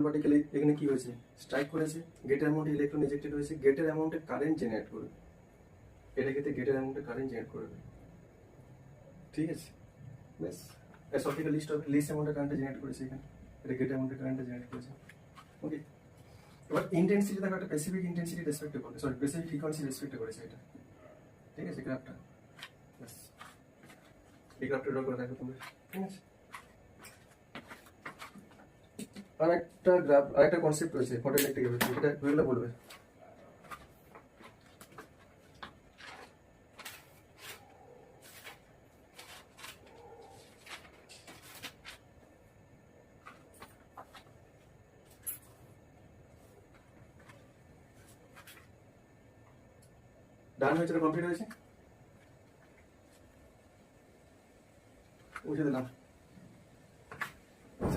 Particle এখানে কি হয়েছে, স্ট্রাইক করেছে, গেটের অ্যামাউন্টে ইলেকট্রন ইজেক্টেড হয়েছে, গেটের অ্যামাউন্টে কারেন্ট জেনারেট করবে, এটা ক্ষেত্রে গেটের অ্যামাউন্টে কারেন্ট জেনারেট করবে। ঠিক আছে, ব্যাস সবথেকে লিস্ট অ্যামাউন্টে কারেন্ট জেনারেট করেছে এখানে, এটা গেটের অ্যামাউন্টে কারেন্ট জেনারেট করেছে। ওকে, এবার ইন্টেন্সিটি দেখো একটা স্পেসিফিক ইন্টেন্সিটি রেসপেক্ট করে, সরি স্পেসিফিক ফ্রিকোয়েন্সি রেসপেক্ট করেছে এটা। ঠিক আছে, গ্রাফটা ব্যাস এই গ্রাফটা ড্র করে দেখো তোমরা। ঠিক আছে, আরেকটা গ্রাফ, আরেকটা কনসেপ্ট রয়েছে ফটোইলেকট্রিক এফেক্ট, এটা ওইগুলো বলবে। ডান হয়েছে, কমপ্লিট হয়েছে, উঠে দিলাম।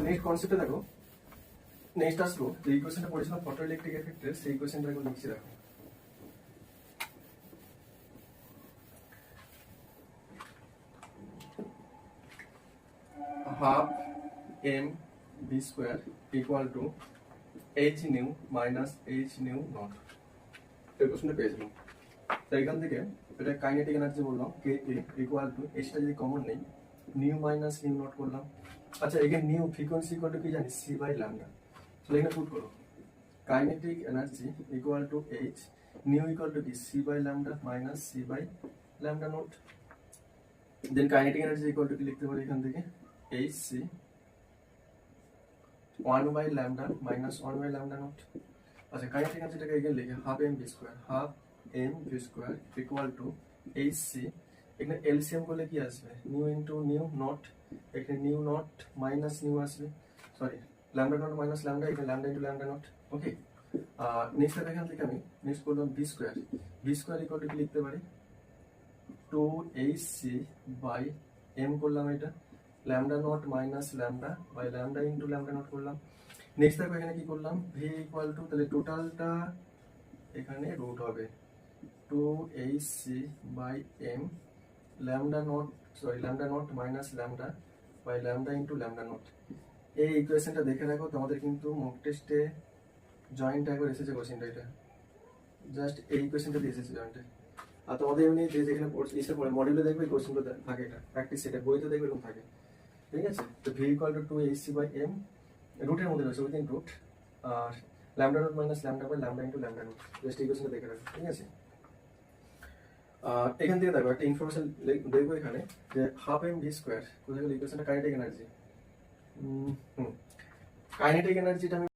নেক্সট কনসেপ্টে দেখো, নেক্সট আসলো যে ইকুয়েশনটা পড়েছিলাম ফটোইলেকট্রিক এফেক্টের, সেই ইকুয়েশনটা এখন লিখছি দেখো। Half M V square equal to H nu minus H nu nought, এই কোশ্চেনটা পেয়েছিলাম। তো এখান থেকে এটা কাইনেটিক এনার্জি বললাম কে এ ইকুয়াল টু, এইচটা যদি কমন নেই নিউ মাইনাস নিউ নট করলাম। আচ্ছা, এখানে নিউ ফ্রিকোয়েন্সি ইকুয়াল টু কি জানি, সি বাই ল্যামডা। তাহলে এখানে পুট করো kinetic energy equal to H, nu equal to কি C by lambda minus C by lambda naught. Then kinetic energy equal to কি লিখতে পারি এখান থেকে, H C 1 by lambda minus 1 by lambda naught. আচ্ছা, কাইনেটিক এনার্জিটাকে এখানে লিখে half M V square, half M V square equal to H C, এখানে এলসিএম করলে কি আসবে, নিউ ইন্টু নিউ নট, এখানে নিউ নট মাইনাস নিউ আসবে, sorry lambda not minus lambda, এখানে lambda into lambda nought. Okay, next এখান থেকে আমি নেক্সট করলাম V square, V square equal to কি লিখতে পারি, 2hc বাই এম করলাম, এটা lambda not minus lambda by lambda into lambda nought করলাম। নেক্সট দেখো এখানে কি করলাম, ভি ইকুয়াল টু, তাহলে টোটালটা এখানে রুট হবে 2hc by M lambda nought, sorry lambda not minus lambda by lambda into lambda nought. এই ইকুয়েশনটা দেখে রাখো, তোমাদের কিন্তু মক টেস্টে জয়েন্ট একবার এসেছে কোশ্চেনটা, এটা জাস্ট এই ইকুয়েশনটা দিয়ে এসেছে জয়েন্টে। আর তোমাদের এমনি যে যেখানে ইসে পড়ে মডিউলে দেখবে এই কোশ্চেনগুলো থাকে, এটা প্র্যাকটিস সেটা বইতে দেখবে এরকম থাকে। ঠিক আছে, তো V equal to 2hc by M, রুটের মধ্যে রয়েছে উইদিন রুট, আর lambda not minus lambda by lambda into lambda naught, just ইকুয়েশনটা দেখে রাখো। ঠিক আছে, এখান থেকে দেখো একটা ইনফরমেশন দেখবো এখানে যে হাফ এম ভি স্কোয়ার, কোথায় গেল ইকুয়েশনটা, কাইনেটিক এনার্জি। কাইনেটিক এনার্জিটা আমি